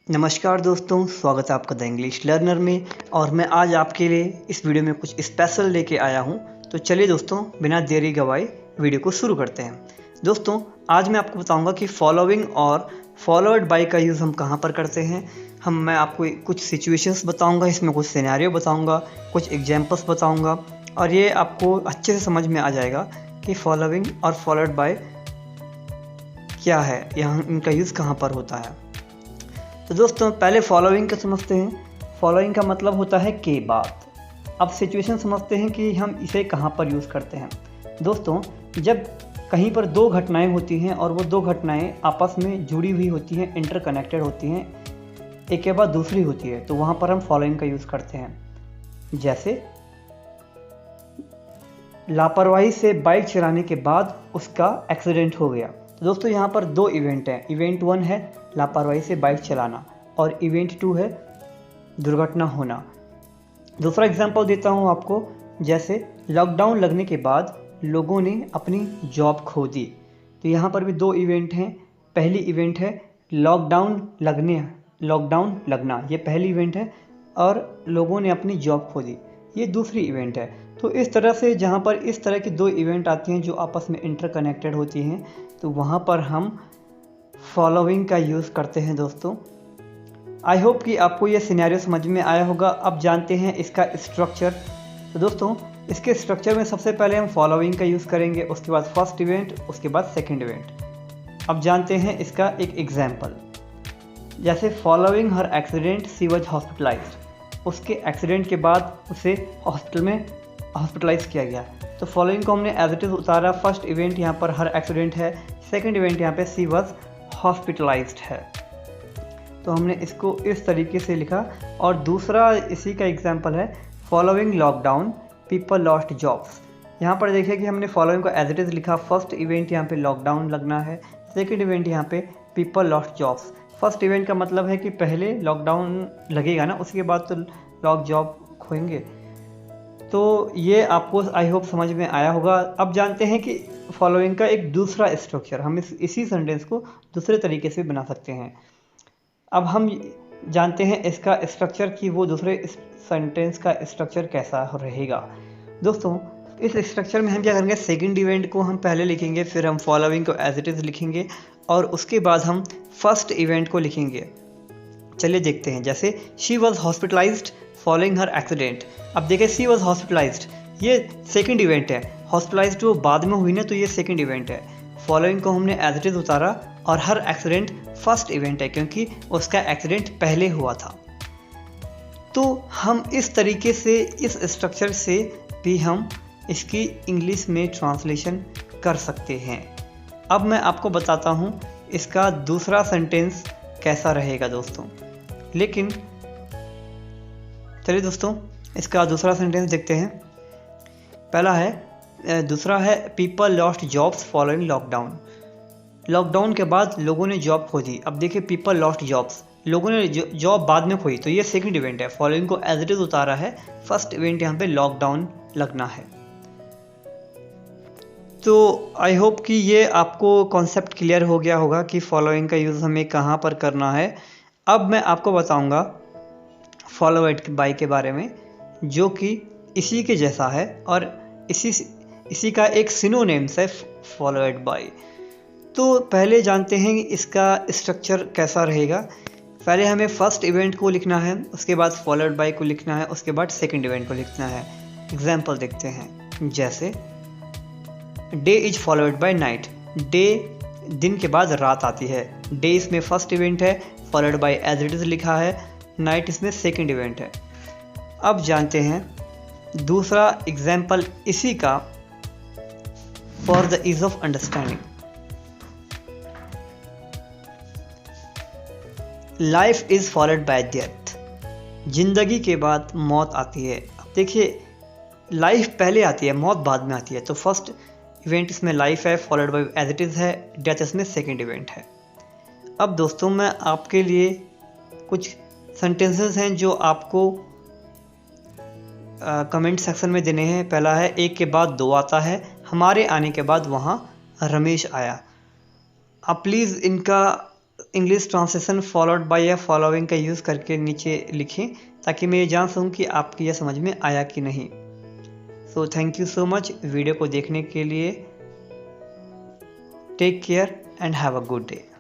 नमस्कार दोस्तों, स्वागत है आपका द इंग्लिश लर्नर में। और मैं आज आपके लिए इस वीडियो में कुछ स्पेशल लेके आया हूं। तो चलिए दोस्तों, बिना देरी गवाए वीडियो को शुरू करते हैं। दोस्तों, आज मैं आपको बताऊंगा कि फॉलोइंग और फॉलोड बाय का यूज़ हम कहां पर करते हैं। मैं आपको कुछ सिचुएशंस बताऊंगा, इसमें कुछ सिनेरियो बताऊंगा, कुछ एग्जांपल्स बताऊंगा और ये आपको अच्छे से समझ में आ जाएगा कि फॉलोइंग और फॉलोड बाय क्या है, यहाँ इनका यूज़ कहाँ पर होता है। तो दोस्तों, पहले फॉलोइंग का समझते हैं। फॉलोइंग का मतलब होता है के बाद। अब सिचुएशन समझते हैं कि हम इसे कहाँ पर यूज़ करते हैं। दोस्तों, जब कहीं पर दो घटनाएं होती हैं और वो दो घटनाएं आपस में जुड़ी हुई होती हैं, इंटरकनेक्टेड होती हैं, एक के बाद दूसरी होती है, तो वहाँ पर हम फॉलोइंग का यूज़ करते हैं। जैसे लापरवाही से बाइक चलाने के बाद उसका एक्सीडेंट हो गया। तो दोस्तों, यहाँ पर दो इवेंट हैं। इवेंट 1 है लापरवाही से बाइक चलाना और इवेंट 2 है दुर्घटना होना। दूसरा एग्जांपल देता हूँ आपको। जैसे लॉकडाउन लगने के बाद लोगों ने अपनी जॉब खो दी। तो यहाँ पर भी दो इवेंट हैं। पहली इवेंट है लॉकडाउन लगना, ये पहली इवेंट है, और लोगों ने अपनी जॉब खो दी, ये दूसरी इवेंट है। तो इस तरह से जहाँ पर इस तरह की दो इवेंट आती हैं जो आपस में इंटरकनेक्टेड होती हैं, तो वहाँ पर हम फॉलोइंग का यूज़ करते हैं। दोस्तों, आई होप कि आपको ये सिनेरियो समझ में आया होगा। अब जानते हैं इसका स्ट्रक्चर। तो दोस्तों, इसके स्ट्रक्चर में सबसे पहले हम फॉलोइंग का यूज़ करेंगे, उसके बाद फर्स्ट इवेंट, उसके बाद सेकंड इवेंट। अब जानते हैं इसका एक एग्जाम्पल। जैसे following her accident she was hospitalised, उसके एक्सीडेंट के बाद उसे हॉस्पिटल में हॉस्पिटलाइज किया गया। तो फॉलोइंग को हमने एज इट इज़ उतारा। फर्स्ट इवेंट यहाँ पर हर एक्सीडेंट है, सेकंड इवेंट यहाँ पे शी वाज हॉस्पिटलाइज्ड है। तो हमने इसको इस तरीके से लिखा। और दूसरा इसी का एग्जांपल है following lockdown people lost jobs. यहाँ पर देखिए कि हमने फॉलोइंग को एज इट इज़ लिखा। फर्स्ट इवेंट यहाँ पे लॉकडाउन लगना है, सेकंड इवेंट यहाँ पे people lost jobs. First event का मतलब है कि पहले लॉकडाउन लगेगा ना, उसके बाद तो लॉक जॉब खोएंगे। तो ये आपको आई होप समझ में आया होगा। अब जानते हैं कि फॉलोइंग का एक दूसरा स्ट्रक्चर, हम इसी सेंटेंस को दूसरे तरीके से बना सकते हैं। अब हम जानते हैं इसका स्ट्रक्चर कि वो दूसरे सेंटेंस का स्ट्रक्चर कैसा रहेगा। दोस्तों, इस स्ट्रक्चर में हम क्या करेंगे, सेकंड इवेंट को हम पहले लिखेंगे, फिर हम फॉलोइंग को एज इट इज़ लिखेंगे और उसके बाद हम फर्स्ट इवेंट को लिखेंगे। चलिए देखते हैं। जैसे she was hospitalised following her accident. अब देखें, शी वॉज हॉस्पिटलाइज्ड, ये सेकंड इवेंट है। हॉस्पिटलाइज्ड वो बाद में हुई ना, तो ये सेकंड इवेंट है। फॉलोइंग को हमने एज इट इज़ उतारा और हर एक्सीडेंट फर्स्ट इवेंट है, क्योंकि उसका एक्सीडेंट पहले हुआ था। तो हम इस तरीके से, इस स्ट्रक्चर से भी हम इसकी इंग्लिश में ट्रांसलेशन कर सकते हैं। अब मैं आपको बताता हूँ इसका दूसरा सेंटेंस कैसा रहेगा दोस्तों। लेकिन चलिए दोस्तों, इसका दूसरा सेंटेंस देखते हैं। दूसरा है people lost jobs following lockdown. Lockdown के बाद लोगों ने जॉब खो दी। अब देखिए, पीपल लॉस्ट जॉब्स, लोगों ने जॉब बाद में खोई, तो ये सेकंड इवेंट है। फॉलोइंग को एज इट इज उतारा है, फर्स्ट इवेंट यहाँ पे लॉकडाउन लगना है। तो आई होप कि ये आपको कॉन्सेप्ट क्लियर हो गया होगा कि फॉलोइंग का यूज़ हमें कहाँ पर करना है। अब मैं आपको बताऊँगा फॉलोड बाय के बारे में, जो कि इसी के जैसा है और इसी का एक सिनोनिम्स है फॉलोड बाय। तो पहले जानते हैं इसका स्ट्रक्चर कैसा रहेगा। पहले हमें फर्स्ट इवेंट को लिखना है, उसके बाद फॉलोड बाय को लिखना है, उसके बाद सेकंड इवेंट को लिखना है। एग्जाम्पल देखते हैं। जैसे day is followed by night, day दिन के बाद रात आती है। डे इसमें फर्स्ट इवेंट है, followed by as it is लिखा है, नाइट इसमें सेकंड इवेंट है। अब जानते हैं दूसरा एग्जाम्पल इसी का, for the ease of understanding. Life is followed by death, जिंदगी के बाद मौत आती है। अब देखिए, लाइफ पहले आती है, मौत बाद में आती है। तो फर्स्ट इवेंट इसमें लाइफ है, followed by as it is है, डेथ इसमें सेकंड इवेंट है। अब दोस्तों, मैं आपके लिए कुछ सेंटेंसेस हैं जो आपको कमेंट सेक्शन में देने हैं। पहला है, एक के बाद दो आता है, हमारे आने के बाद वहाँ रमेश आया। आप प्लीज़ इनका इंग्लिश ट्रांसलेशन फॉलोड बाय या फॉलोइंग का यूज़ करके नीचे लिखें, ताकि मैं ये जान सकूँ कि आपकी यह समझ में आया कि नहीं। So thank you so much video को देखने के लिए। Take care and have a good day.